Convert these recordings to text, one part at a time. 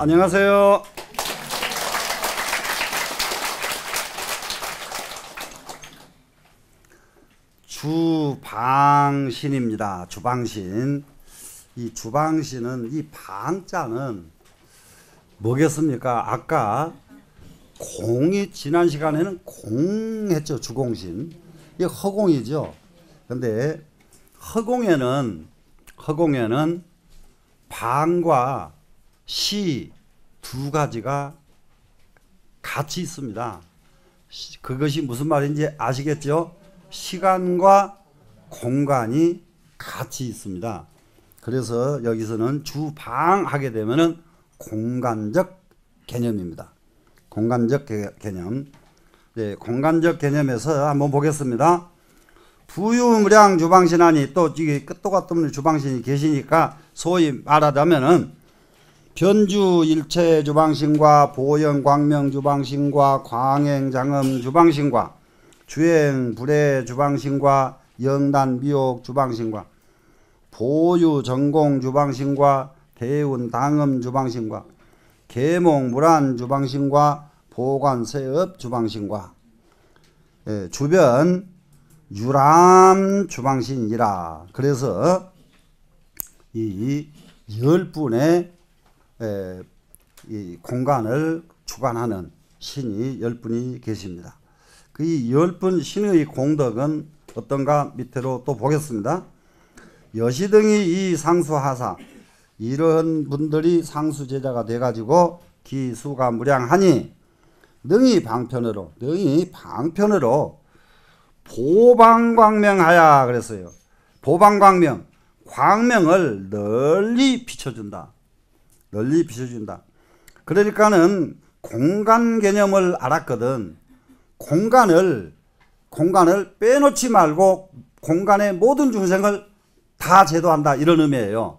안녕하세요. 주방신입니다. 주방신. 이 주방신은 이 방자는 뭐겠습니까? 아까 공이 지난 시간에는 공했죠. 주공신. 이게 허공이죠. 근데 허공에는 방과 시 두 가지가 같이 있습니다. 그것이 무슨 말인지 아시겠죠? 시간과 공간이 같이 있습니다. 그래서 여기서는 주방 하게 되면은 공간적 개념입니다. 공간적 개념. 네, 공간적 개념에서 한번 보겠습니다. 부유무량 주방신하니, 또 이게 끝도 같은 없는 주방신이 계시니까 소위 말하자면은 변주 일체 주방신과 보영 광명 주방신과 광행 장엄 주방신과 주행 불해 주방신과 영단 미옥 주방신과 보유 전공 주방신과 대운 당음 주방신과 계몽 물안 주방신과 보관 세업 주방신과 주변 유람 주방신이라. 그래서 이 10분의 이 공간을 주관하는 신이 10분이 계십니다. 그 10분 신의 공덕은 어떤가 밑으로 또 보겠습니다. 여시등이 이 상수하사, 이런 분들이 상수제자가 돼가지고 기수가 무량하니 능히 방편으로 보방광명하야 그랬어요. 보방광명, 광명을 널리 비춰준다. 그러니까는 공간 개념을 알았거든. 공간을 빼놓지 말고 공간의 모든 중생을 다 제도한다, 이런 의미예요.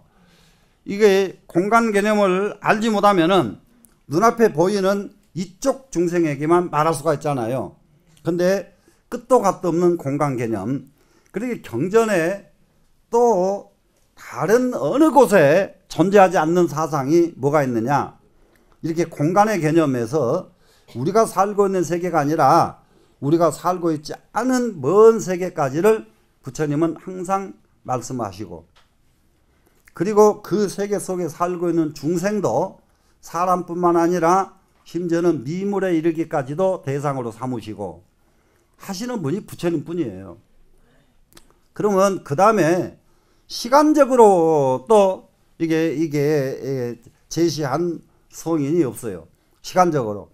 이게 공간 개념을 알지 못하면은 눈앞에 보이는 이쪽 중생에게만 말할 수가 있잖아요. 근데 끝도 갓도 없는 공간 개념. 그러니까 경전에 또 다른 어느 곳에 존재하지 않는 사상이 뭐가 있느냐. 이렇게 공간의 개념에서 우리가 살고 있는 세계가 아니라 우리가 살고 있지 않은 먼 세계까지를 부처님은 항상 말씀하시고, 그리고 그 세계 속에 살고 있는 중생도 사람뿐만 아니라 심지어는 미물에 이르기까지도 대상으로 삼으시고 하시는 분이 부처님 뿐이에요. 그러면 그 다음에 시간적으로 또 이게 제시한 성인이 없어요. 시간적으로.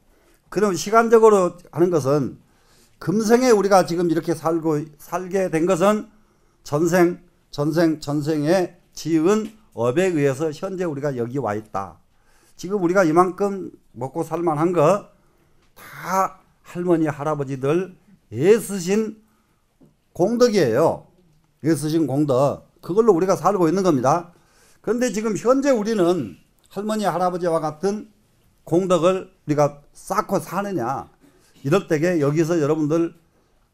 그럼 시간적으로 하는 것은 금생에 우리가 지금 이렇게 살게 된 것은 전생에 지은 업에 의해서 현재 우리가 여기 와 있다. 지금 우리가 이만큼 먹고 살만한 거 다 할머니 할아버지들 애쓰신 공덕이에요. 애쓰신 공덕. 그걸로 우리가 살고 있는 겁니다. 그런데 지금 현재 우리는 할머니 할아버지와 같은 공덕을 우리가 쌓고 사느냐, 이럴 때에 여기서 여러분들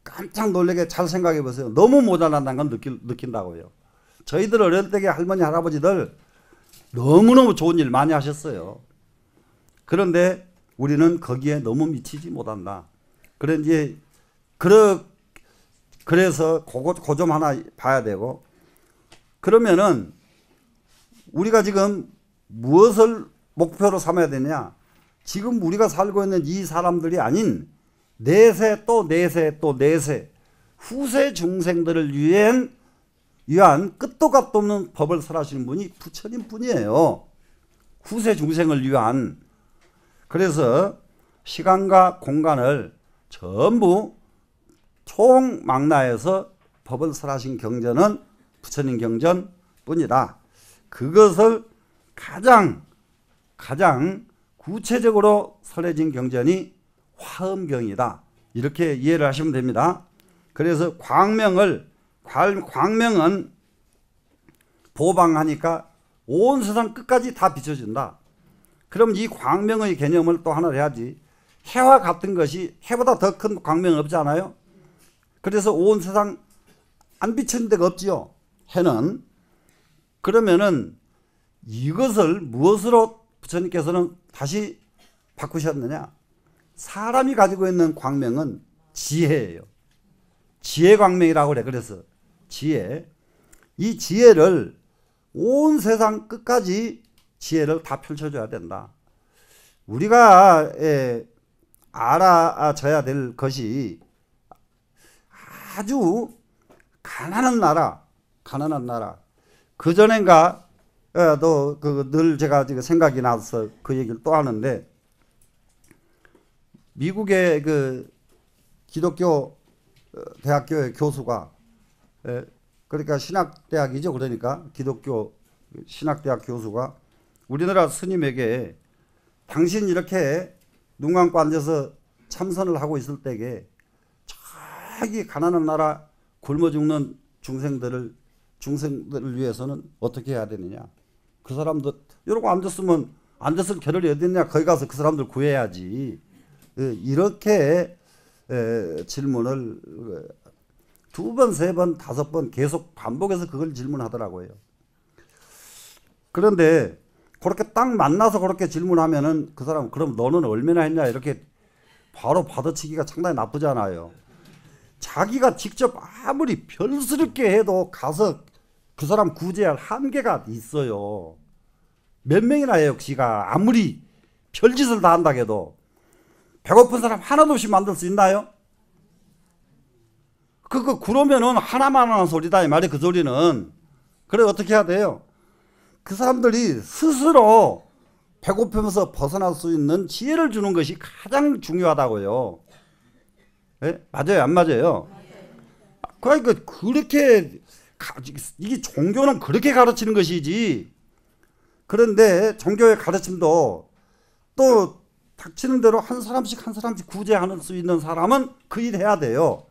깜짝 놀라게 잘 생각해 보세요. 너무 모자란다는 건 느낀다고요. 저희들 어릴 때에 할머니 할아버지들 너무너무 좋은 일 많이 하셨어요. 그런데 우리는 거기에 너무 미치지 못한다. 그래서 그거 좀 하나 봐야 되고, 그러면은 우리가 지금 무엇을 목표로 삼아야 되냐? 지금 우리가 살고 있는 이 사람들이 아닌 내세 또 내세 또 내세 후세 중생들을 위한 끝도 갓도 없는 법을 설하시는 분이 부처님 뿐이에요. 후세 중생을 위한. 그래서 시간과 공간을 전부 총망라해서 법을 설하신 경전은 부처님 경전 뿐이다. 그것을 가장 구체적으로 설해진 경전이 화엄경이다. 이렇게 이해를 하시면 됩니다. 그래서 광명은 보방하니까 온 세상 끝까지 다 비춰진다. 그럼 이 광명의 개념을 또 하나 해야지. 해와 같은 것이 해보다 더 큰 광명은 없잖아요. 그래서 온 세상 안 비치는 데가 없지요. 해는. 그러면은 이것을 무엇으로 부처님께서는 다시 바꾸셨느냐? 사람이 가지고 있는 광명은 지혜예요. 지혜 광명이라고 그래. 그래서 지혜. 이 지혜를 온 세상 끝까지 지혜를 다 펼쳐줘야 된다. 우리가 알아져야 될 것이 아주 가난한 나라. 그 전엔가 늘 제가 지금 생각이 나서 그 얘기를 또 하는데, 미국의 그 기독교 대학교의 교수가, 그러니까 신학대학이죠. 그러니까 기독교 신학대학 교수가 우리나라 스님에게 당신 이렇게 눈 감고 앉아서 참선을 하고 있을 때에 저기 가난한 나라 굶어 죽는 중생들을 위해서는 어떻게 해야 되느냐. 그 사람들 이러고 앉았을 겨를이 어디 있냐. 거기 가서 그 사람들 구해야지. 이렇게 질문을 2번, 3번, 5번 계속 반복해서 그걸 질문하더라고요. 그런데 그렇게 딱 만나서 그렇게 질문하면은 그 사람, 그럼 너는 얼마나 했냐 이렇게 바로 받아치기가 상당히 나쁘잖아요. 자기가 직접 아무리 별스럽게 해도 가서 그 사람 구제할 한계가 있어요. 몇 명이나 해요. 지가 아무리 별짓을 다 한다 해도. 배고픈 사람 하나도 없이 만들 수 있나요? 그러면은 하나만 하는 소리다 이 말이에요. 그 소리는. 그래 어떻게 해야 돼요? 그 사람들이 스스로 배고프면서 벗어날 수 있는 지혜를 주는 것이 가장 중요하다고요. 네? 맞아요, 안 맞아요? 그러니까 그렇게 이게 종교는 그렇게 가르치는 것이지. 그런데 종교의 가르침도 또 닥치는 대로 한 사람씩 구제할 수 있는 사람은 그 일 해야 돼요.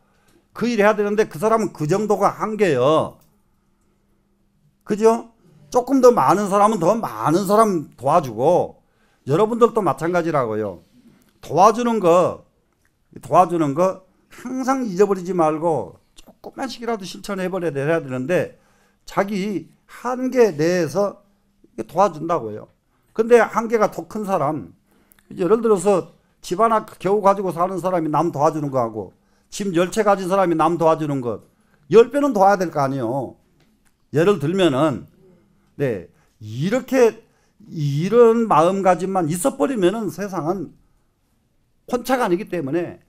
그 일 해야 되는데 그 사람은 그 정도가 한계예요. 그죠? 조금 더 많은 사람은 더 많은 사람 도와주고, 여러분들도 마찬가지라고요. 도와주는 거 항상 잊어버리지 말고 조금만씩이라도 실천해버려야 되는데, 자기 한계 내에서 도와준다고요. 근데 한계가 더 큰 사람, 예를 들어서 집 하나 겨우 가지고 사는 사람이 남 도와주는 거하고 집 10채 가진 사람이 남 도와주는 것 10배는 도와야 될 거 아니에요. 예를 들면은, 네, 이런 마음가짐만 있어버리면은 세상은 혼차가 아니기 때문에,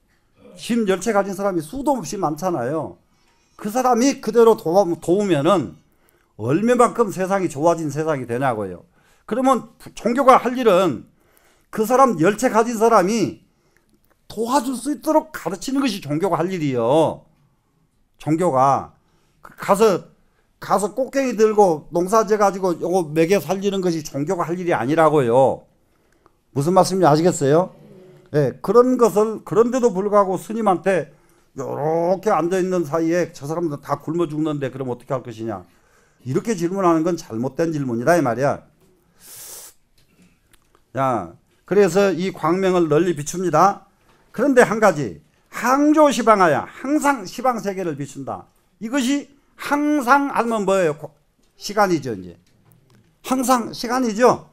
집 10채 가진 사람이 수도 없이 많잖아요. 그 사람이 그대로 도우면은 얼마만큼 세상이 좋아진 세상이 되냐고요. 그러면 종교가 할 일은 그 사람 10채 가진 사람이 도와줄 수 있도록 가르치는 것이 종교가 할 일이요. 종교가 가서 꽃게기 들고 농사지어 가지고 요거 먹여 살리는 것이 종교가 할 일이 아니라고요. 무슨 말씀인지 아시겠어요? 네, 그런데도 불구하고 스님한테 요렇게 앉아있는 사이에 저 사람들 다 굶어 죽는데 그럼 어떻게 할 것이냐. 이렇게 질문하는 건 잘못된 질문이다 이 말이야. 야, 그래서 이 광명을 널리 비춥니다. 그런데 한 가지, 항조 시방하야, 항상 시방 세계를 비춘다. 이것이 항상 하면 뭐예요? 시간이죠. 이제 항상 시간이죠.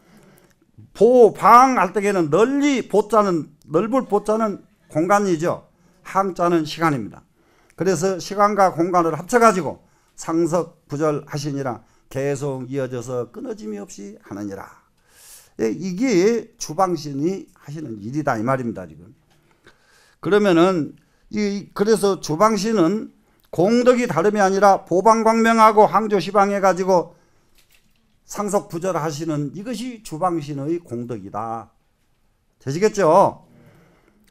보방 할 때에는 넓을 보자는 공간이죠. 항자는 시간입니다. 그래서 시간과 공간을 합쳐가지고 상석부절하시니라, 계속 이어져서 끊어짐이 없이 하느니라. 이게 주방신이 하시는 일이다 이 말입니다. 지금 그러면은 그래서 주방신은 공덕이 다름이 아니라 보방광명하고 항조시방해 가지고 상석부절하시는 이것이 주방신의 공덕이다. 되시겠죠?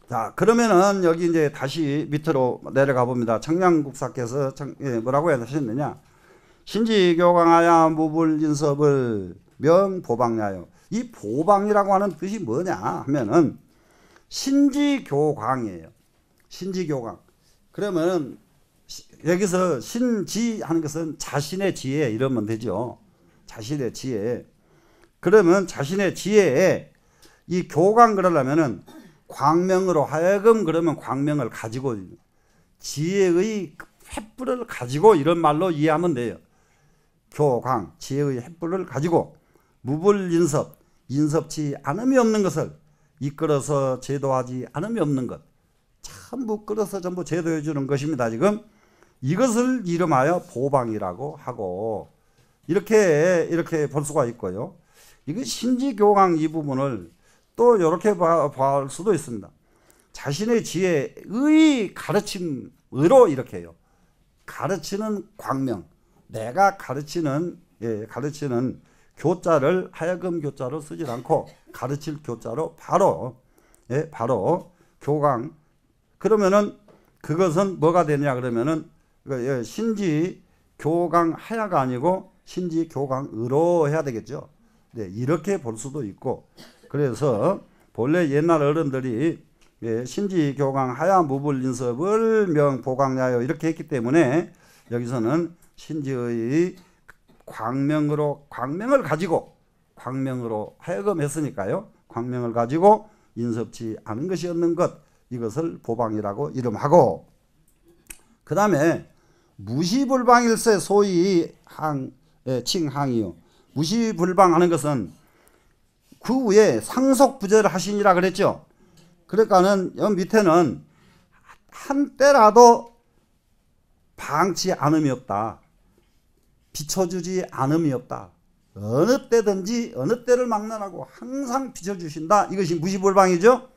자, 그러면은 여기 이제 다시 밑으로 내려가 봅니다. 청량국사께서 뭐라고 하셨느냐? 신지교광하야 무불인섭을 명보방야요. 이 보방이라고 하는 뜻이 뭐냐 하면은 신지교광이에요. 신지교광. 그러면은 여기서 신지 하는 것은 자신의 지혜 이러면 되죠. 자신의 지혜. 그러면 자신의 지혜에 이 교광 그러려면은 광명으로 하여금 그러면 광명을 가지고 지혜의 횃불을 가지고 이런 말로 이해하면 돼요. 교광, 지혜의 횃불을 가지고 무불인섭, 인섭치 않음이 없는 것을 이끌어서 제도하지 않음이 없는 것. 전부 끌어서 전부 제도해 주는 것입니다. 지금 이것을 이름하여 보방이라고 하고 이렇게 볼 수가 있고요. 이거 신지교강 이 부분을 또 이렇게 볼 수도 있습니다. 자신의 지혜의 가르침으로 이렇게 해요. 가르치는 광명, 내가 가르치는 교자를 하여금 교자로 쓰지 않고 가르칠 교자로 바로 교강. 그러면은 그것은 뭐가 되냐 그러면은 신지 교강 하야가 아니고 신지 교강으로 해야 되겠죠. 네, 이렇게 볼 수도 있고, 그래서 본래 옛날 어른들이 신지 교강 하야 무불 인섭을 명보강야요 이렇게 했기 때문에 여기서는 신지의 광명을 가지고 광명으로 하여금 했으니까요. 광명을 가지고 인섭치 않은 것이 없는 것, 이것을 보방이라고 이름하고, 그 다음에 무시불방일세 소위 칭항이요. 무시불방하는 것은 그 위에 상속부재를 하시니라 그랬죠. 그러니까는 여기 밑에는 한때라도 방치 않음이 없다. 비춰주지 않음이 없다. 어느 때든지 어느 때를 막론하고 항상 비춰주신다. 이것이 무시불방이죠.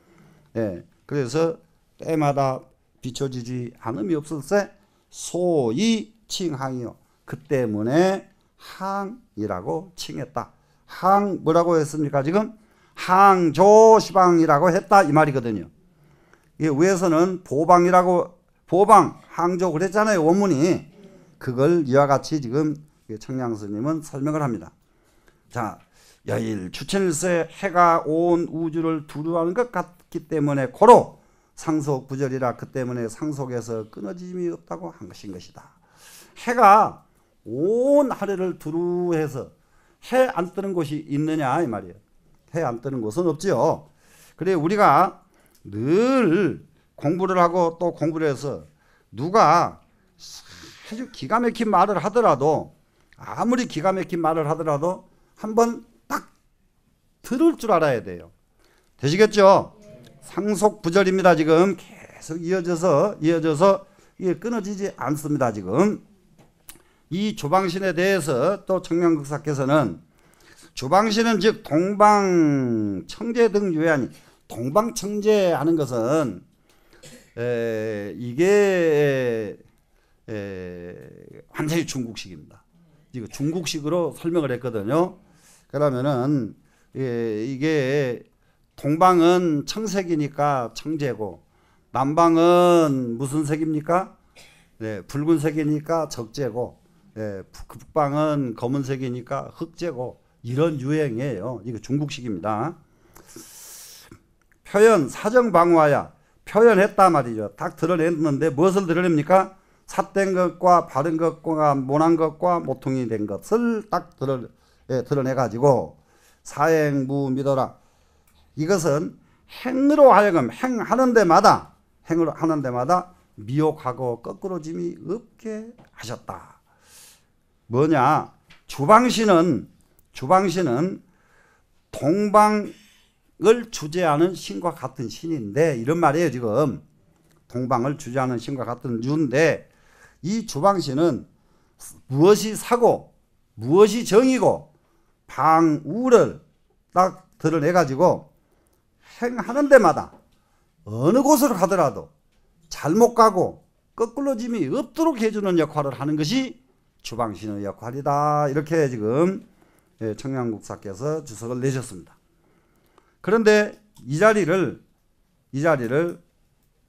예. 그래서 때마다 비춰주지 않음이 없을세 소위 칭항이요. 그 때문에 항이라고 칭했다. 항 뭐라고 했습니까? 지금 항조시방이라고 했다 이 말이거든요. 이게 위에서는 보방이라고 보방 항조 그랬잖아요. 원문이. 그걸 이와 같이 지금 청량스님은 설명을 합니다. 자, 여일 추천일세 해가 온 우주를 두루하는 것 같기 때문에 고로 상속부절이라 그 때문에 상속에서 끊어짐이 없다고 한 것인 것이다. 해가 온 하늘을 두루해서 해 안 뜨는 곳이 있느냐 이 말이에요. 해 안 뜨는 곳은 없지요. 그래 우리가 늘 공부를 하고 또 공부를 해서 누가 아주 기가 막힌 말을 하더라도 아무리 기가 막힌 말을 하더라도 한번 딱 들을 줄 알아야 돼요. 되시겠죠? 상속부절입니다. 지금 계속 이어져서 이게 끊어지지 않습니다. 지금 이 주방신에 대해서 또 청량극사께서는 주방신은 즉 동방청재 등 유해하니 동방청재 하는 것은 이게 완전히 중국식입니다. 이거 중국식으로 설명을 했거든요. 그러면은 이게 동방은 청색이니까 청재고 남방은 무슨 색입니까? 네, 붉은색이니까 적재고 북방은 검은색이니까 흑재고 이런 유행이에요. 이거 중국식입니다. 표현 사정방화야 표현했다 말이죠. 딱 드러냈는데 무엇을 드러냅니까? 삿된 것과 바른 것과 모난 것과 모퉁이 된 것을 딱 드러내가지고 사행무 믿어라. 이것은 행으로 하여금 행하는 데마다 미혹하고 거꾸로짐이 없게 하셨다. 뭐냐? 주방신은 동방을 주재하는 신과 같은 신인데 이런 말이에요. 지금 동방을 주재하는 신과 같은 주인데 이 주방신은 무엇이 사고 무엇이 정이고 방우를 딱 드러내가지고 행하는 데마다 어느 곳으로 가더라도 잘못 가고 거꾸로짐이 없도록 해주는 역할을 하는 것이 주방신의 역할이다. 이렇게 지금 청량국사께서 주석을 내셨습니다. 그런데 이 자리를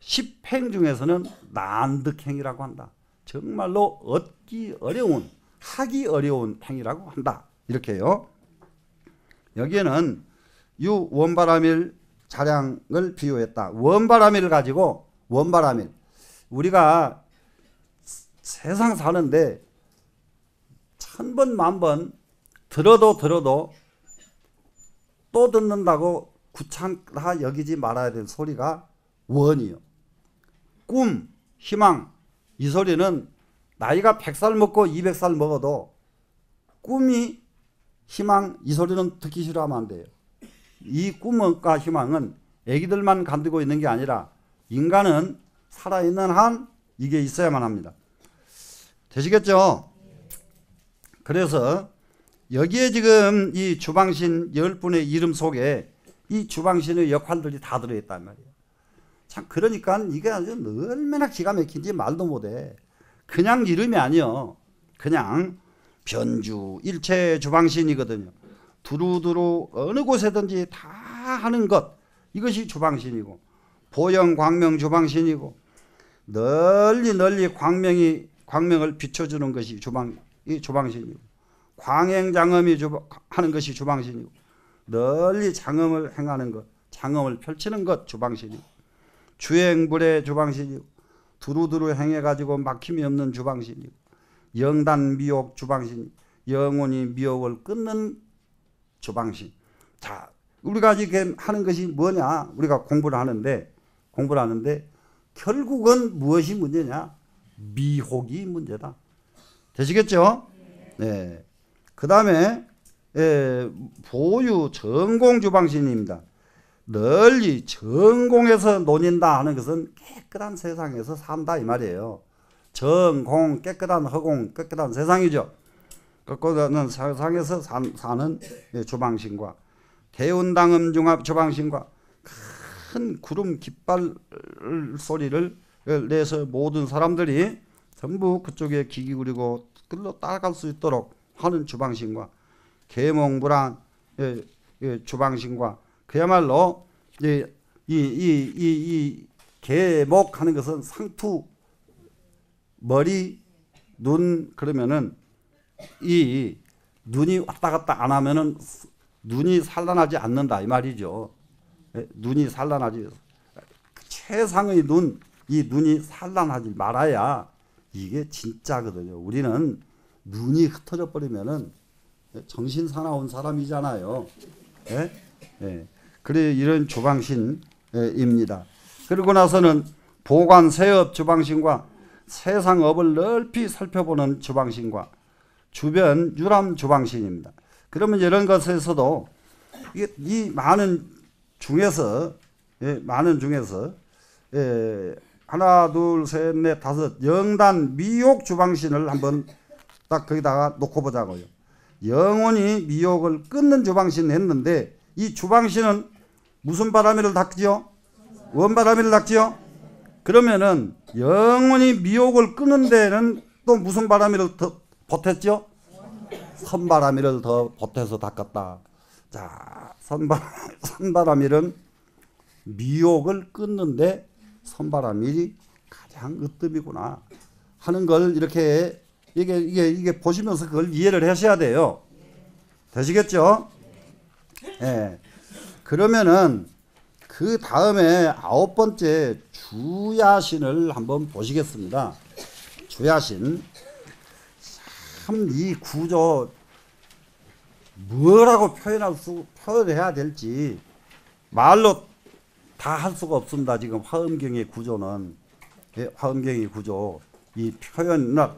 십행 중에서는 난득행이라고 한다. 정말로 얻기 어려운 하기 어려운 행이라고 한다. 이렇게요. 여기에는 유 원바람일 자량을 비유했다. 원바람일을 가지고 원바람일 우리가 세상 사는데 천번 만번 들어도 또 듣는다고 귀찮다 여기지 말아야 될 소리가 원이요. 꿈, 희망 이 소리는 나이가 100살 먹고 200살 먹어도 꿈이 희망 이 소리는 듣기 싫어하면 안 돼요. 이 꿈과 희망은 애기들만 가지고 있는 게 아니라 인간은 살아있는 한 이게 있어야만 합니다. 되시겠죠? 그래서 여기에 지금 이 주방신 10분의 이름 속에 이 주방신의 역할들이 다 들어있단 말이에요. 참 그러니까 이게 아주 얼마나 기가 막힌지 말도 못해. 그냥 이름이 아니요. 그냥 변주 일체 주방신이거든요. 두루두루 어느 곳에든지 다 하는 것, 이것이 주방신이고, 보영 광명 주방신이고, 널리 광명을 비춰주는 것이 주방신이고, 광행장엄이 하는 것이 주방신이고, 널리 장엄을 행하는 것, 장엄을 펼치는 것 주방신이고, 주행불의 주방신이고, 두루두루 행해가지고 막힘이 없는 주방신이고, 영단미혹 주방신, 영원히 미혹을 끊는 주방신. 자, 우리가 지금 하는 것이 뭐냐? 우리가 공부를 하는데 결국은 무엇이 문제냐? 미혹이 문제다. 되시겠죠? 네. 그 다음에 보유 전공 주방신입니다. 널리 전공에서 논인다 하는 것은 깨끗한 세상에서 산다 이 말이에요. 전공, 깨끗한 허공, 깨끗한 세상이죠. 깨끗한 세상에서 사는 주방신과 대운당음 중합 주방신과 큰 구름 깃발 소리를 내서 모든 사람들이 전부 그쪽에 귀 기울이고 끌러 따라갈 수 있도록 하는 주방신과 계몽불안 주방신과 그야말로 이 계목하는 것은 상투 머리 눈 그러면은 이 눈이 왔다 갔다 안 하면은 눈이 산란하지 않는다 이 말이죠. 눈이 산란하지 최상의 눈, 이 눈이 산란하지 말아야 이게 진짜거든요. 우리는 눈이 흩어져 버리면은 정신 사나운 사람이잖아요. 예? 예. 그래 이런 주방신입니다. 그리고 나서는 보관 세업 주방신과 세상 업을 넓히 살펴보는 주방신과 주변 유람 주방신입니다. 그러면 이런 것에서도 이 많은 중에서 하나 둘 셋 넷 다섯 영단 미혹 주방신을 한번 딱 거기다가 놓고 보자고요. 영원히 미혹을 끊는 주방신 했는데 이 주방신은 무슨 바람이를 닦지요? 원바람이를 닦지요? 그러면은 영원히 미혹을 끊는 데는 또 무슨 바람이를 더 보탰죠? 선바람이를 더 보태서 닦았다. 자, 선바람일은 미혹을 끊는데 선바람일이 가장 으뜸이구나 하는 걸 이렇게 이게 보시면서 그걸 이해를 하셔야 돼요. 되시겠죠? 예. 그러면은 그 다음에 9번째 주야신을 한번 보시겠습니다. 주야신. 참 이 구조 뭐라고 표현해야 될지 말로 다 할 수가 없습니다. 지금 화엄경의 구조는 화엄경의 구조 이 표현을 할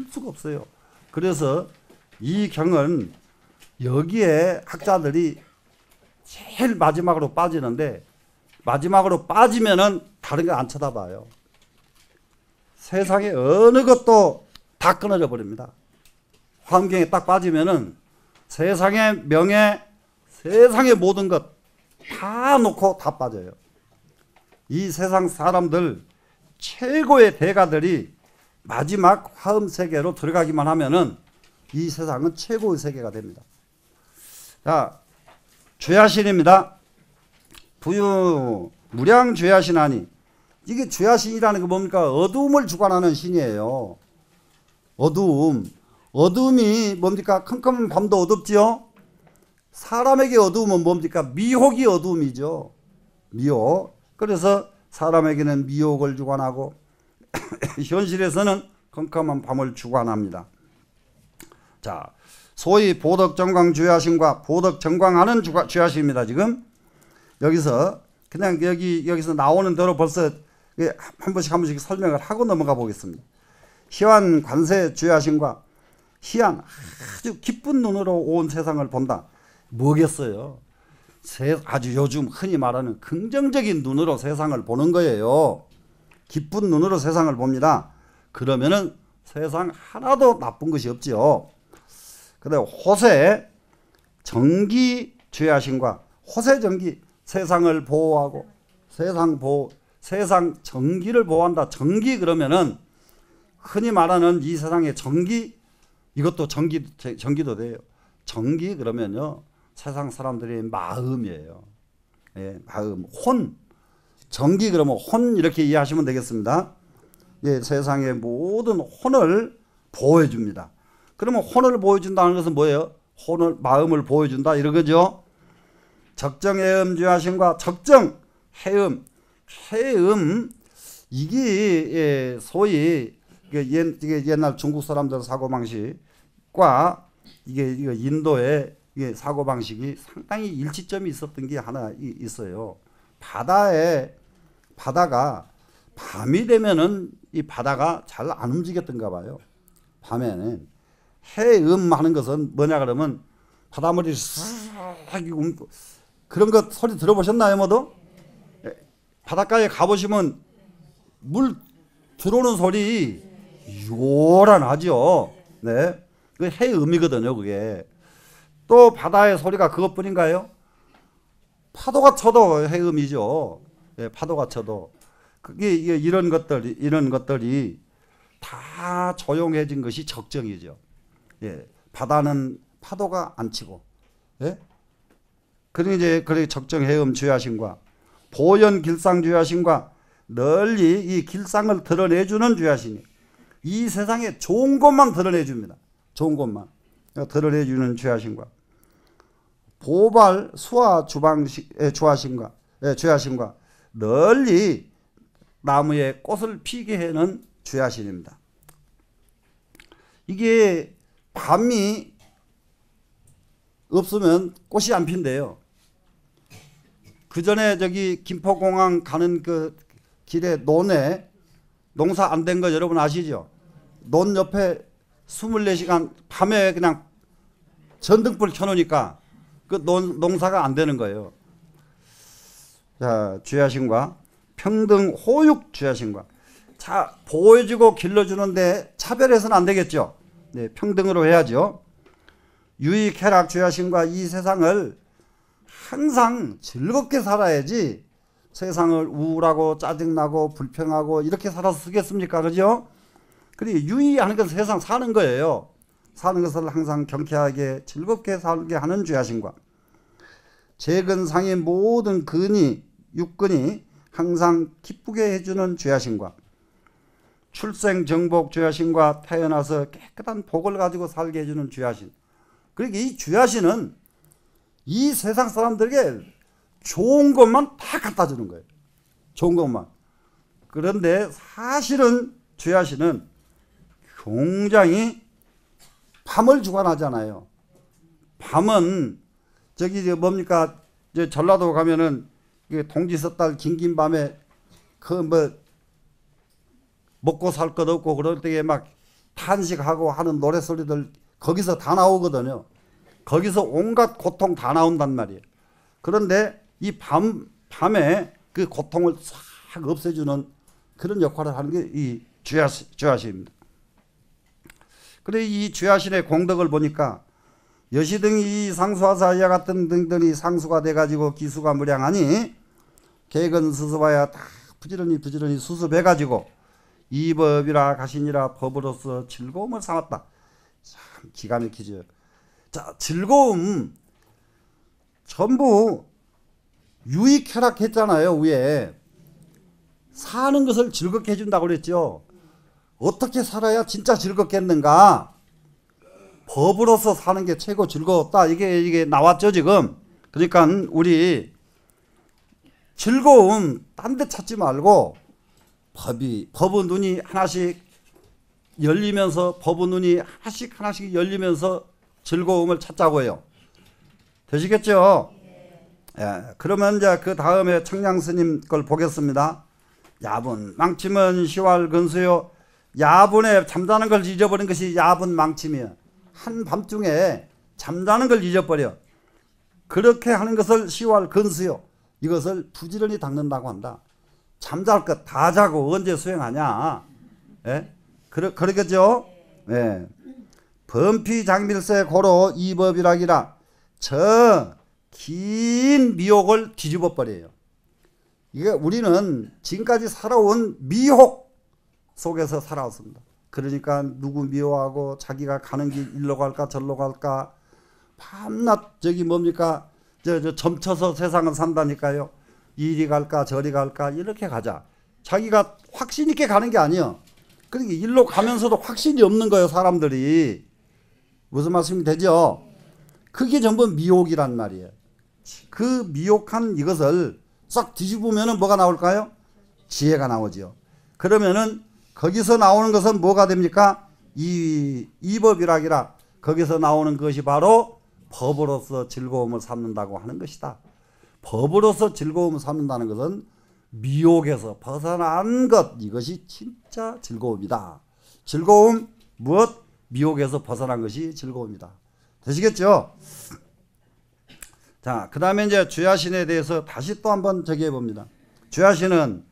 수가 없어요. 그래서 이 경은 여기에 학자들이 제일 마지막으로 빠지는데 마지막으로 빠지면은 다른 거 안 쳐다봐요. 세상에 어느 것도 다 끊어져 버립니다. 화엄경에 딱 빠지면은 세상의 명예, 세상의 모든 것 다 놓고 다 빠져요. 이 세상 사람들 최고의 대가들이 마지막 화엄 세계로 들어가기만 하면은 이 세상은 최고의 세계가 됩니다. 자, 주야신입니다. 부유 무량 주야신하니 이게 주야신이라는 게 뭡니까? 어두움을 주관하는 신이에요. 어두움이 뭡니까? 컴컴한 밤도 어둡지요. 사람에게 어두움은 뭡니까? 미혹이 어두움이죠. 미혹. 그래서 사람에게는 미혹을 주관하고 현실에서는 컴컴한 밤을 주관합니다. 자, 소위 보덕정광 주야신과 보덕정광하는 주야신입니다. 지금 여기서 그냥 여기서 나오는 대로 벌써 한 번씩 설명을 하고 넘어가 보겠습니다. 희환 관세 주야신과 희한 아주 기쁜 눈으로 온 세상을 본다. 뭐겠어요? 아주 요즘 흔히 말하는 긍정적인 눈으로 세상을 보는 거예요. 기쁜 눈으로 세상을 봅니다. 그러면은 세상 하나도 나쁜 것이 없지요. 그다음 호세 정기 죄하심과 호세 정기 세상을 보호하고 세상 정기를 보호한다. 정기 그러면은 흔히 말하는 이 세상의 정기 이것도 정기도 돼요. 정기 그러면요 세상 사람들의 마음이에요. 예, 마음 혼 정기 그러면 혼 이렇게 이해하시면 되겠습니다. 예, 세상의 모든 혼을 보호해 줍니다. 그러면 혼을 보여준다는 것은 뭐예요? 혼을 마음을 보여준다 이러거죠. 적정해음 죄하심과 적정 해음 이게 소위 이게 옛날 중국 사람들 사고방식과 이게 인도의 이게 사고방식이 상당히 일치점이 있었던 게 하나 있어요. 바다가 밤이 되면은 이 바다가 잘 안 움직였던가 봐요. 밤에는 해음 하는 것은 뭐냐 그러면 바닷물이 쓱 그런 것 소리 들어보셨나요 모두? 바닷가에 가보시면 물 들어오는 소리 요란하죠. 네, 그 해음이거든요. 그게 또 바다의 소리가 그것뿐인가요? 파도가 쳐도 해음이죠. 네, 파도가 쳐도 그게 이런 것들이 다 조용해진 것이 적정이죠. 예, 바다는 파도가 안 치고, 예, 그러니 이제 그래 적정 해음 죄하심과 보현 길상 죄하심과 널리 이 길상을 드러내주는 죄하심이 이 세상에 좋은 것만 드러내줍니다. 좋은 것만 드러내주는 죄하심과 보발 수화 주방식의 죄하심과 널리 나무에 꽃을 피게 하는 죄하심입니다. 이게 밤이 없으면 꽃이 안 핀대요. 그 전에 저기 김포공항 가는 그 길에 논에 농사 안 된 거 여러분 아시죠? 논 옆에 24시간 밤에 그냥 전등불 켜놓으니까 그 농사가 안 되는 거예요. 자, 죄하심과 평등 호육 죄하심과 자 보호해주고 길러주는데 차별해서는 안 되겠죠. 네, 평등으로 해야죠. 유익 쾌락 죄하심과 이 세상을 항상 즐겁게 살아야지 세상을 우울하고 짜증나고 불평하고 이렇게 살아서 쓰겠습니까? 그죠? 그리고 유의하는 것은 세상 사는 거예요. 사는 것을 항상 경쾌하게 즐겁게 살게 하는 죄하심과 재근상의 모든 육근이 항상 기쁘게 해주는 죄하심과 출생정복 죄하심과 태어나서 깨끗한 복을 가지고 살게 해주는 죄하심. 그러니까 이 죄하심은 이 세상 사람들에게 좋은 것만 다 갖다 주는 거예요. 좋은 것만. 그런데 사실은 죄하심은 굉장히 밤을 주관하잖아요. 밤은 저기 뭡니까 전라도 가면은 동지섣달 긴긴 밤에 그 뭐 먹고 살 것 없고 그럴 때에 막 탄식하고 하는 노래소리들 거기서 다 나오거든요. 거기서 온갖 고통 다 나온단 말이에요. 그런데 이 밤에 그 고통을 싹 없애주는 그런 역할을 하는 게 이 죄하심입니다. 그래 이 죄하심의 공덕을 보니까 여시등이 상수하사 이와 같은 등등이 상수가 돼가지고 기수가 무량하니 객은 스스와야 다 부지런히 수습해가지고 이 법이라 가시니라 법으로서 즐거움을 삼았다. 참 기가 막히죠. 자, 즐거움 전부 유익 쾌락했잖아요. 위에 사는 것을 즐겁게 해준다고 그랬죠. 어떻게 살아야 진짜 즐겁겠는가? 법으로서 사는 게 최고 즐거웠다. 이게 나왔죠 지금. 그러니까 우리 즐거움 딴 데 찾지 말고 법의 눈이 하나씩 열리면서 법의 눈이 하나씩 열리면서 즐거움을 찾자고 해요. 되시겠죠? 예, 그러면 이제 그 다음에 청량스님 걸 보겠습니다. 야분 망침은 시활 근수요. 야분에 잠자는 걸 잊어버린 것이 야분 망침이에요. 한밤중에 잠자는 걸 잊어버려. 그렇게 하는 것을 시호할 근수요. 이것을 부지런히 닦는다고 한다. 잠잘 것 다 자고 언제 수행하냐. 예? 그러겠죠? 예. 범피장밀세 고로 이법이라기라. 저 긴 미혹을 뒤집어 버려요. 이게 우리는 지금까지 살아온 미혹 속에서 살아왔습니다. 그러니까 누구 미워하고 자기가 가는 길 일로 갈까 절로 갈까 밤낮 저기 뭡니까 저 점쳐서 세상을 산다니까요. 이리 갈까 저리 갈까 이렇게 가자. 자기가 확신 있게 가는 게 아니에요. 그러니까 일로 가면서도 확신이 없는 거예요. 사람들이. 무슨 말씀이 되죠? 그게 전부 미혹이란 말이에요. 그 미혹한 이것을 싹 뒤집으면 뭐가 나올까요? 지혜가 나오죠. 그러면은 거기서 나오는 것은 뭐가 됩니까? 이법이라기라. 거기서 나오는 것이 바로 법으로서 즐거움을 삼는다고 하는 것이다. 법으로서 즐거움을 삼는다는 것은 미혹에서 벗어난 것, 이것이 진짜 즐거움이다. 즐거움 무엇? 미혹에서 벗어난 것이 즐거움이다. 되시겠죠? 자, 그 다음에 이제 주야신에 대해서 다시 또 한번 저기 해봅니다. 주야신은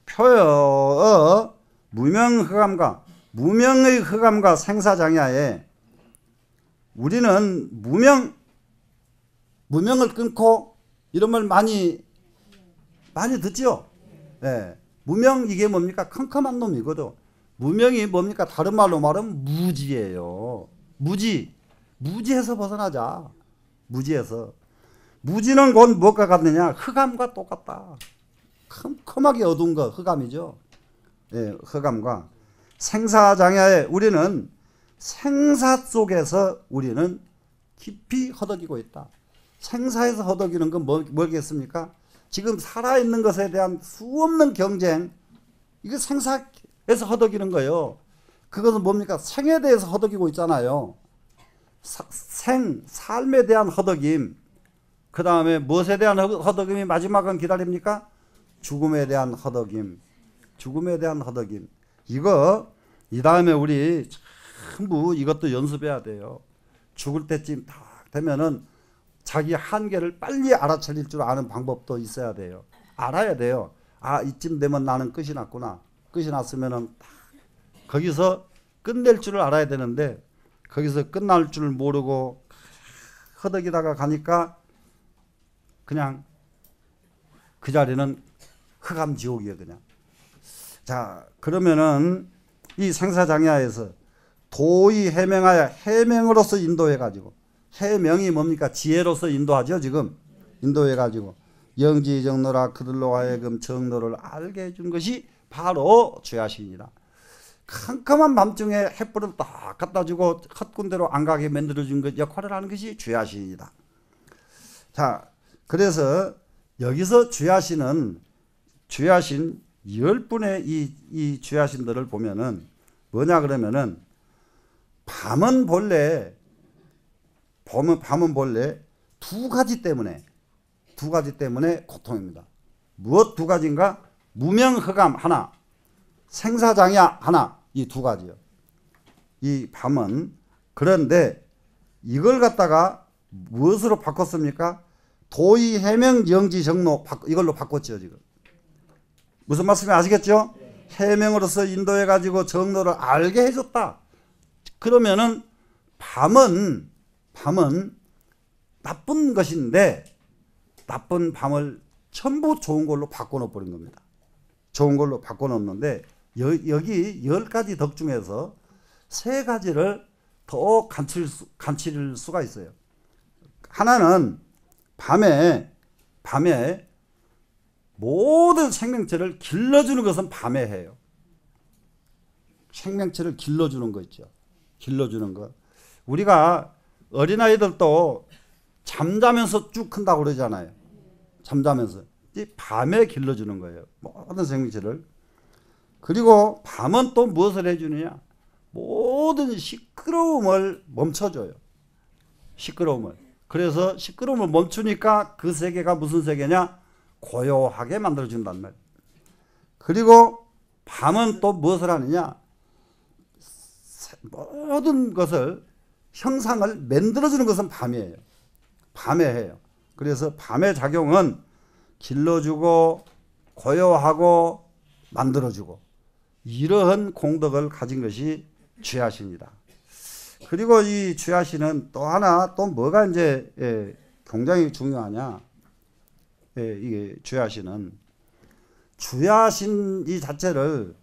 표의 무명의 흑암과 생사장야에 우리는 무명을 끊고 이런 말 많이 듣죠? 예. 무명 이게 뭡니까? 컴컴한 놈이거든. 무명이 뭡니까? 다른 말로 말하면 무지예요. 무지에서 벗어나자. 무지에서. 무지는 곧 무엇과 같느냐? 흑암과 똑같다. 컴컴하게 어두운 거 흑암이죠. 예, 흑암과 생사장야에 우리는 생사 속에서 우리는 깊이 허덕이고 있다. 생사에서 허덕이는 건 뭐겠습니까? 지금 살아있는 것에 대한 수없는 경쟁, 이게 생사에서 허덕이는 거예요. 그것은 뭡니까? 생에 대해서 허덕이고 있잖아요. 삶에 대한 허덕임. 그 다음에 무엇에 대한 허덕임이 마지막은 기다립니까? 죽음에 대한 허덕임. 죽음에 대한 허덕임. 이 다음에 우리 전부 이것도 연습해야 돼요. 죽을 때쯤 딱 되면은 자기 한계를 빨리 알아차릴 줄 아는 방법도 있어야 돼요. 알아야 돼요. 아, 이쯤 되면 나는 끝이 났구나. 끝이 났으면은 거기서 끝낼 줄을 알아야 되는데 거기서 끝날 줄 모르고 허덕이다가 가니까 그냥 그 자리는 흑암 지옥이에요, 그냥. 자, 그러면은 이 생사장야에서 도의 해명하여 해명으로서 인도해가지고, 해명이 뭡니까? 지혜로서 인도하죠, 지금. 인도해가지고 영지정로라 그들로 하여금 정로를 알게 해준 것이 바로 주야신이다. 캄캄한 밤중에 햇불을 딱 갖다 주고 헛군대로 안 가게 만들어준 것 역할을 하는 것이 주야신이다. 자, 그래서 여기서 주야신 10분의 이 주야신들을 보면은 뭐냐 그러면은 밤은 본래 두 가지 때문에 고통입니다. 무엇 두 가지인가? 무명흑암 하나, 생사장야 하나, 이 두 가지요. 이 밤은. 그런데 이걸 갖다가 무엇으로 바꿨습니까? 도의 해명 영지 정로 이걸로 바꿨죠, 지금. 무슨 말씀인지 아시겠죠? 해명으로서 인도해 가지고 정로를 알게 해줬다. 그러면은 밤은 나쁜 것인데 나쁜 밤을 전부 좋은 걸로 바꿔 버린 겁니다. 좋은 걸로 바꿔 놓는데 여기 10가지 덕 중에서 3가지를 더 감칠 수가 있어요. 하나는 밤에 모든 생명체를 길러주는 것은 밤에 해요. 생명체를 길러주는 거 있죠. 길러주는 것. 우리가 어린아이들도 잠자면서 쭉 큰다고 그러잖아요. 잠자면서. 이 밤에 길러주는 거예요. 모든 생명체를. 그리고 밤은 또 무엇을 해주느냐? 모든 시끄러움을 멈춰줘요. 시끄러움을. 그래서 시끄러움을 멈추니까 그 세계가 무슨 세계냐? 고요하게 만들어준단 말이에요. 그리고 밤은 또 무엇을 하느냐? 모든 것을 형상을 만들어주는 것은 밤이에요. 밤에 해요. 그래서 밤의 작용은 길러주고 고요하고 만들어주고 이러한 공덕을 가진 것이 주야신이다. 그리고 이 주야신은 또 하나 또 뭐가 이제 굉장히 중요하냐? 이게 주야신은 주야신 이 자체를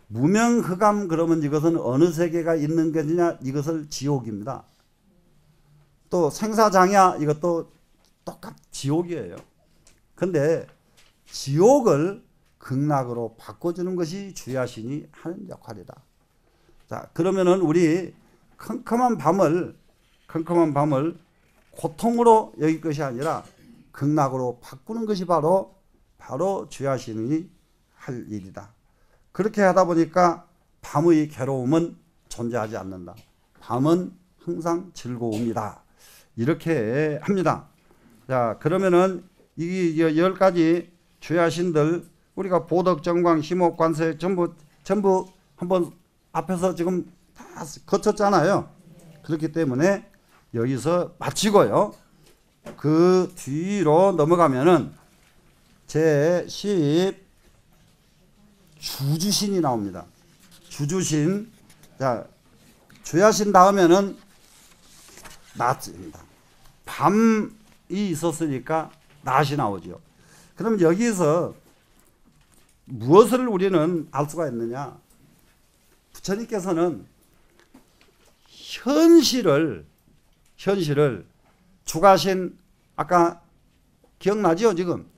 무명흑암 그러면 이것은 어느 세계가 있는 것이냐? 이것을 지옥입니다. 또 생사장야 이것도 똑같 지옥이에요. 근데 지옥을 극락으로 바꿔주는 것이 주야신이 하는 역할이다. 자, 그러면은 우리 컴컴한 밤을 고통으로 여길 것이 아니라 극락으로 바꾸는 것이 바로 주야신이 할 일이다. 그렇게 하다 보니까 밤의 괴로움은 존재하지 않는다. 밤은 항상 즐거움이다. 이렇게 합니다. 자, 그러면은 이 10가지 주야신들 우리가 보덕, 정광, 심옥, 관세 전부 한번 앞에서 지금 다 거쳤잖아요. 그렇기 때문에 여기서 마치고요. 그 뒤로 넘어가면은 제10 주주신이 나옵니다. 주주신. 자, 주야신 다음에는 낮입니다. 밤이 있었으니까 낮이 나오죠. 그럼 여기서 무엇을 우리는 알 수가 있느냐? 부처님께서는 현실을 주가신 아까 기억나죠? 지금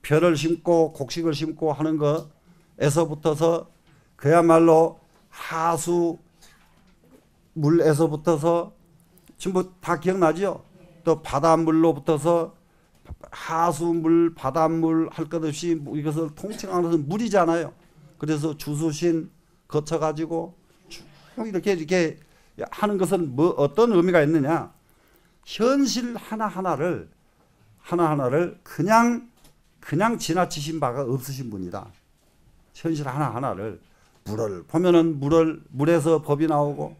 별을 심고 곡식을 심고 하는 거에서부터서 그야말로 하수 물에서부터서 전부 다 기억나죠? 또 바닷물로부터서 하수물, 바닷물 할 것 없이 이것을 통칭하는 것은 물이잖아요. 그래서 주수신 거쳐가지고 이렇게 하는 것은 뭐 어떤 의미가 있느냐? 현실 하나하나를 그냥 지나치신 바가 없으신 분이다. 현실 하나하나를 물을 보면은 물에서 법이 나오고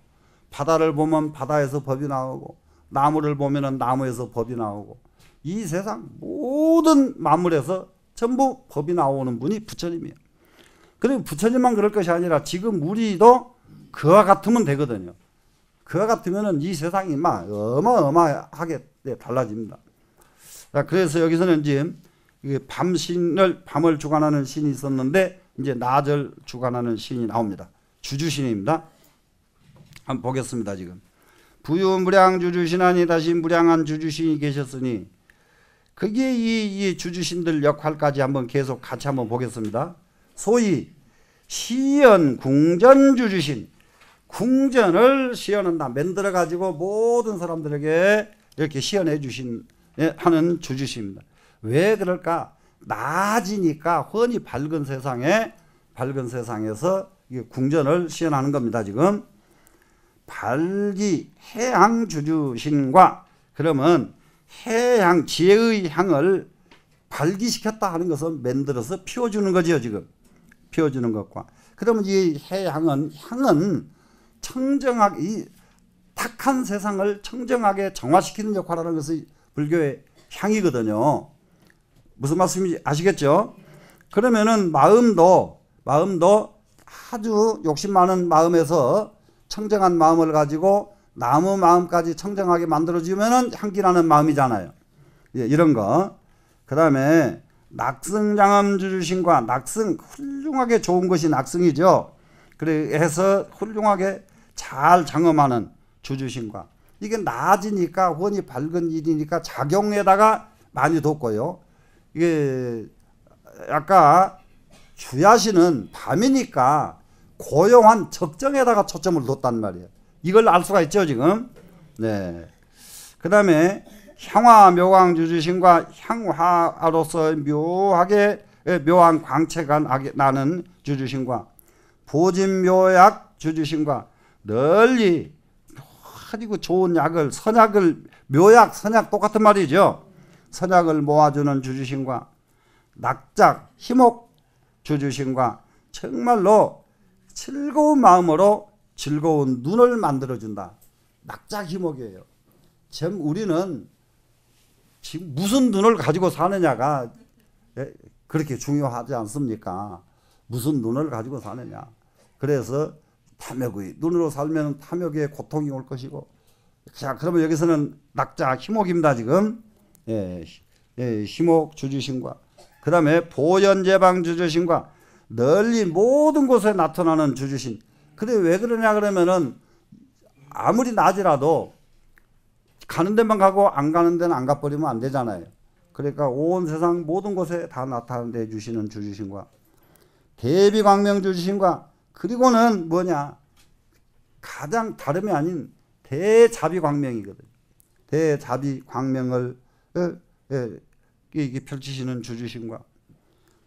바다를 보면 바다에서 법이 나오고 나무를 보면은 나무에서 법이 나오고 이 세상 모든 만물에서 전부 법이 나오는 분이 부처님이에요. 그리고 부처님만 그럴 것이 아니라 지금 우리도 그와 같으면 되거든요. 그와 같으면은 이 세상이 막 어마어마하게 달라집니다. 자, 그래서 여기서는 지금 밤을 주관하는 신이 있었는데 이제 낮을 주관하는 신이 나옵니다. 주주신입니다. 한번 보겠습니다. 지금 부유무량 주주신하니 다시 무량한 주주신이 계셨으니 그게 이 주주신들 역할까지 한번 계속 같이 한번 보겠습니다. 소위 시연 궁전 주주신, 궁전을 시연한다 만들어 가지고 모든 사람들에게 이렇게 시연해 주신 하는 주주신입니다. 왜 그럴까? 낮이니까 훤히 밝은 세상에서 궁전을 시연하는 겁니다. 지금 발기 해향 주주신과 그러면 해향 지혜의 향을 발기시켰다 하는 것은 만들어서 피워주는 거죠. 지금 피워주는 것과 그러면 이 향은 청정하게 이 탁한 세상을 청정하게 정화시키는 역할을 하는 것이 불교의 향이거든요. 무슨 말씀인지 아시겠죠? 그러면은 마음도 아주 욕심 많은 마음에서 청정한 마음을 가지고 나무 마음까지 청정하게 만들어주면은 향기나는 마음이잖아요. 예, 이런 거. 그 다음에 낙승장엄 주주신과 낙승 훌륭하게 좋은 것이 낙승이죠. 그래서 훌륭하게 잘 장엄하는 주주신과 이게 낮이니까 훤히 밝은 일이니까 작용에다가 많이 뒀고요. 이게 아까 주야신은 밤이니까 고요한 적정에다가 초점을 뒀단 말이에요. 이걸 알 수가 있죠 지금. 네. 그 다음에 향화 묘광 주주신과 향화로서 묘한 광채가 나는 주주신과 보진 묘약 주주신과 널리 가지고 좋은 약을 선약을 묘약 선약 똑같은 말이죠. 선약을 모아주는 주주신과 낙작 희목 주주신과 정말로 즐거운 마음으로 즐거운 눈을 만들어준다. 낙작 희목이에요. 우리는 지금 무슨 눈을 가지고 사느냐가 그렇게 중요하지 않습니까? 무슨 눈을 가지고 사느냐. 그래서 탐욕의 눈으로 살면 탐욕의 고통이 올 것이고. 자, 그러면 여기서는 낙자 희목입니다. 지금 희목 주주신과 그 다음에 보현제방 주주신과 널리 모든 곳에 나타나는 주주신. 근데 왜 그러냐 그러면은 아무리 낮이라도 가는 데만 가고 안 가는 데는 안 가버리면 안 되잖아요. 그러니까 온 세상 모든 곳에 다 나타내 주시는 주주신과 대비광명 주주신과 그리고는 뭐냐 가장 다름이 아닌 대자비광명이거든요. 대자비광명을 이게 펼치시는 주주신과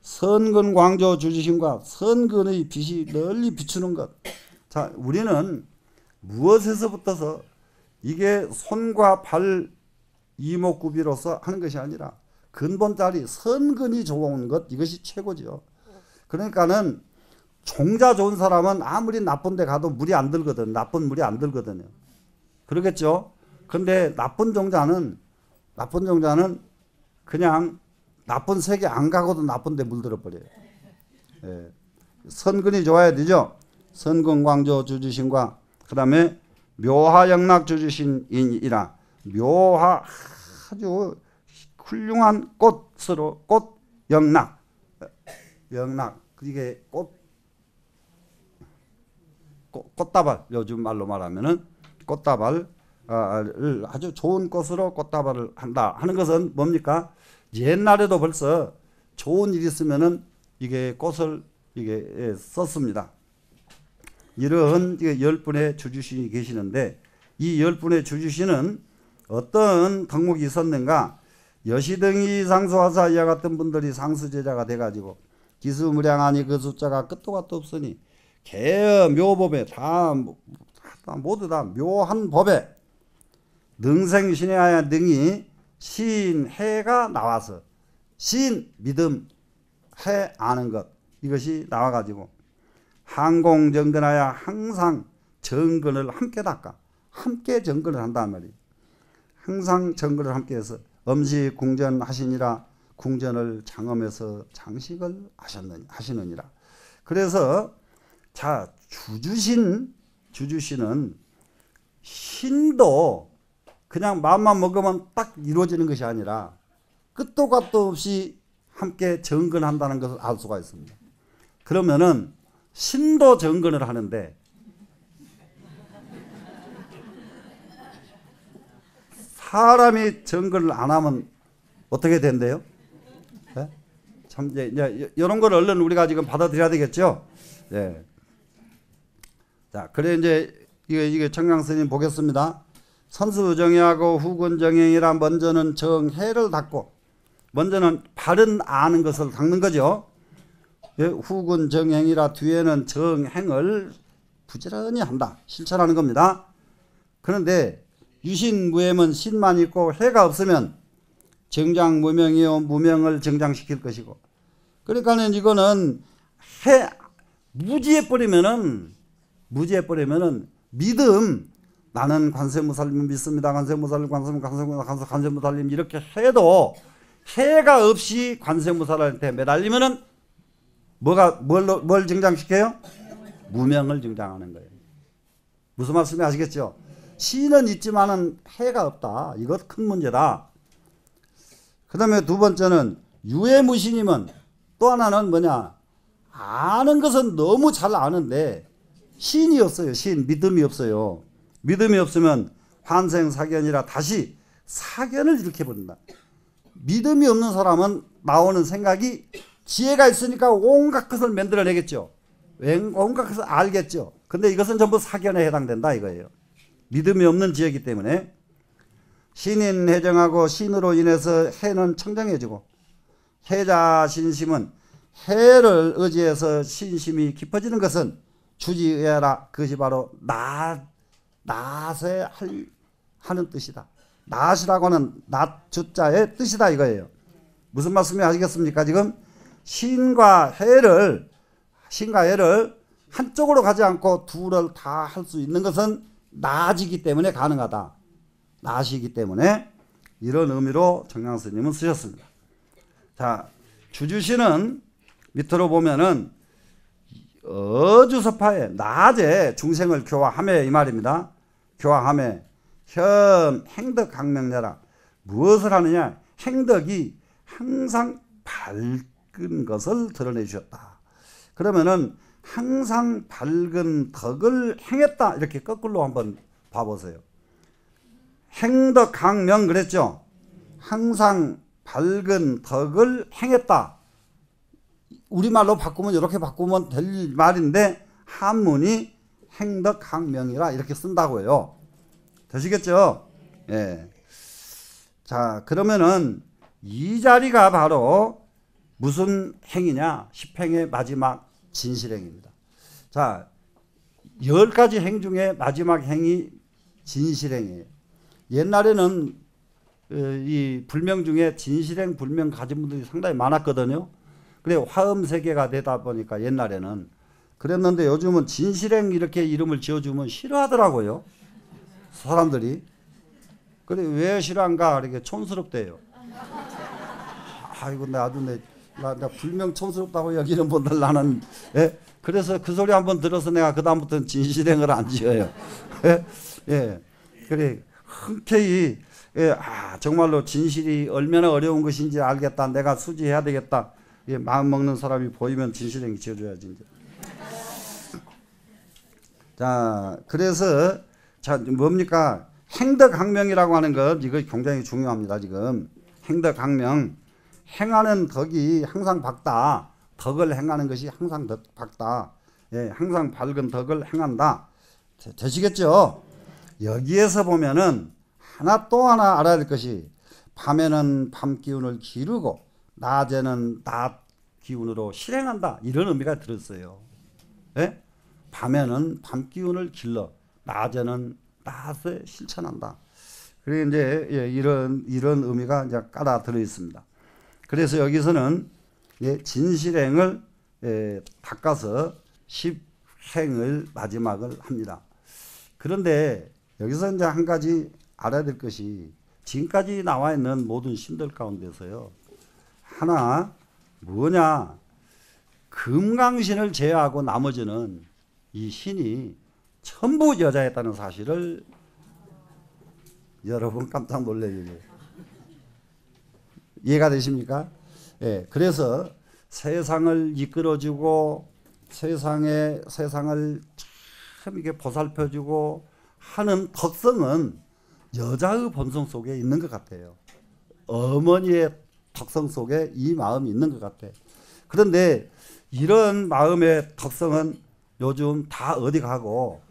선근광조 주주신과 선근의 빛이 널리 비추는 것. 자, 우리는 무엇에서부터서 이게 손과 발 이목구비로서 하는 것이 아니라 근본자리 선근이 좋은 것, 이것이 최고죠. 그러니까는 종자 좋은 사람은 아무리 나쁜 데 가도 물이 안 들거든. 나쁜 물이 안 들거든요. 그러겠죠? 근데 나쁜 종자는 그냥 나쁜 세계 안 가고도 나쁜 데 물들어 버려요. 예. 선근이 좋아야 되죠. 선근광조 주주신과 그 다음에 묘하영락 주주신이라 묘하 아주 훌륭한 꽃으로 꽃영락 영락 이게 꽃다발 요즘 말로 말하면은 꽃다발을 아주 좋은 꽃으로 꽃다발을 한다 하는 것은 뭡니까? 옛날에도 벌써 좋은 일이 있으면은 이게 꽃을 이게 썼습니다. 이런 10분의 주주신이 계시는데 이 10분의 주주신은 어떤 덕목이 있었는가? 여시등이 상수하사 이와 같은 분들이 상수제자가 돼가지고 기수무량하니 그 숫자가 끝도 갓도 없으니 개의 묘법에 다 모두 다 묘한 법에 능생신해야 능이 신해가 나와서 신 믿음 해 아는 것 이것이 나와가지고 항공정근하여 항상 정근을 함께 닦아 함께 정근을 한단 말이에요. 항상 정근을 함께 해서 음식 궁전하시니라 궁전을 장엄해서 장식을 하시느니라. 그래서 자 주주신은 신도 그냥 마음만 먹으면 딱 이루어지는 것이 아니라 끝도 갓도 없이 함께 정근한다는 것을 알 수가 있습니다. 그러면은 신도 정근을 하는데 사람이 정근을 안 하면 어떻게 된대요? 네? 참 이제 이런 걸 얼른 우리가 지금 받아들여야 되겠죠. 네. 자, 그래 이제 이게 청강스님 보겠습니다. 선수정의하고 후군정행이라 먼저는 정해를 닦고 먼저는 바른 아는 것을 닦는 거죠. 후군정행이라 뒤에는 정행을 부지런히 한다. 실천하는 겁니다. 그런데 유신무엠은 신만 있고 해가 없으면 정장무명이요 무명을 정장시킬 것이고 그러니까는 이거는 해 무지해 버리면은 믿음 나는 관세무살림 믿습니다. 관세무살림 관세무살림 이렇게 해도 해가 없이 관세무살한테 매달리면은 뭘 정장시켜요? 무명을 정장하는 거예요. 무슨 말씀인지 아시겠죠? 신은 있지만은 해가 없다. 이것 큰 문제다. 그 다음에 두 번째는 유해무신이면 또 하나는 뭐냐? 아는 것은 너무 잘 아는데 신이 없어요. 믿음이 없어요. 믿음이 없으면 환생사견이라 다시 사견을 일으켜버린다. 믿음이 없는 사람은 나오는 생각이 지혜가 있으니까 온갖 것을 만들어내겠죠. 온갖 것을 알겠죠. 근데 이것은 전부 사견에 해당된다 이거예요. 믿음이 없는 지혜이기 때문에 신인 해정하고 신으로 인해서 해는 청정해지고 해자 신심은 해를 의지해서 신심이 깊어지는 것은 주지의라 그것이 바로 낫에 하는 뜻이다. 낫이라고 하는 낫 주자의 뜻이다 이거예요. 무슨 말씀이 아시겠습니까? 지금 신과 해를 한쪽으로 가지 않고 둘을 다 할 수 있는 것은 낫이기 때문에 가능하다. 낫이기 때문에 이런 의미로 정량 스님은 쓰셨습니다. 자, 주주시는 밑으로 보면은 어주서파에 낮에 중생을 교화하매 이 말입니다. 교화하매 현 행덕강명자라. 무엇을 하느냐? 행덕이 항상 밝은 것을 드러내 주셨다. 그러면은 항상 밝은 덕을 행했다. 이렇게 거꾸로 한번 봐보세요. 행덕강명 그랬죠? 항상 밝은 덕을 행했다. 우리말로 바꾸면 이렇게 바꾸면 될 말인데 한문이 행덕강명이라 이렇게 쓴다고요. 되시겠죠? 예. 자, 그러면은 이 자리가 바로 무슨 행이냐? 10행의 마지막 진실행입니다. 자, 10가지 행 중에 마지막 행이 진실행이에요. 옛날에는 이 불명 중에 진실행 불명 가진 분들이 상당히 많았거든요. 그래 화음 세계가 되다 보니까 옛날에는 그랬는데 요즘은 진실행 이렇게 이름을 지어주면 싫어하더라고요. 사람들이. 그래 왜 싫어한가? 이렇게 촌스럽대요. 아이고 나 불명 촌스럽다고 여기는 분들 나는 예? 그래서 그 소리 한번 들어서 내가 그 다음부터는 진실행을 안 지어요. 예? 예. 그래 흔쾌히 예, 정말로 진실이 얼마나 어려운 것인지 알겠다. 내가 수지해야 되겠다. 예, 마음 먹는 사람이 보이면 진실행 지어줘야지. 이제. 자, 그래서 자 뭡니까? 행덕강명이라고 하는 것 이거 굉장히 중요합니다. 지금 행덕강명 행하는 덕이 항상 밝다. 덕을 행하는 것이 항상 밝다. 예, 항상 밝은 덕을 행한다. 되시겠죠? 여기에서 보면은 하나 또 하나 알아야 될 것이 밤에는 밤 기운을 기르고 낮에는 낮 기운으로 실행한다. 이런 의미가 들었어요. 예? 밤에는 밤 기운을 길러 낮에는 낮에 실천한다. 그리고 이제 예, 이런 의미가 이제 깔아 들어 있습니다. 그래서 여기서는 예, 진실행을 예, 닦아서 10행을 마지막을 합니다. 그런데 여기서 이제 한 가지 알아야 될 것이 지금까지 나와 있는 모든 신들 가운데서요. 하나 뭐냐? 금강신을 제외하고 나머지는 이 신이 전부 여자였다는 사실을 여러분 깜짝 놀래요. 이해가 되십니까? 예, 그래서 세상을 이끌어주고 세상을 참 이게 보살펴주고 하는 덕성은 여자의 본성 속에 있는 것 같아요. 어머니의 덕성 속에 이 마음이 있는 것 같아. 그런데 이런 마음의 덕성은 요즘 다 어디 가고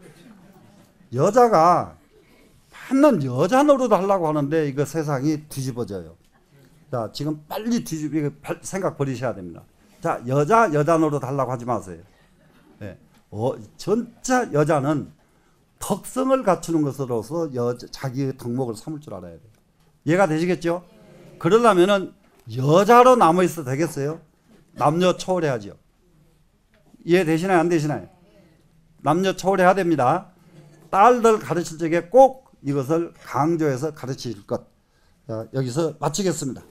여자가 맨날 여자 노릇 하려고 하는데 이거 세상이 뒤집어져요. 자, 지금 빨리 생각 버리셔야 됩니다. 자, 여자 노릇 하려고 하지 마세요. 네. 진짜 여자는 덕성을 갖추는 것으로서 자기의 덕목을 삼을 줄 알아야 돼요. 이해가 되시겠죠? 그러려면은 여자로 남아 있어도 되겠어요? 남녀 초월해야죠. 이해되시나요? 안 되시나요? 남녀 초월해야 됩니다. 딸들 가르칠 적에 꼭 이것을 강조해서 가르칠 것. 자, 여기서 마치겠습니다.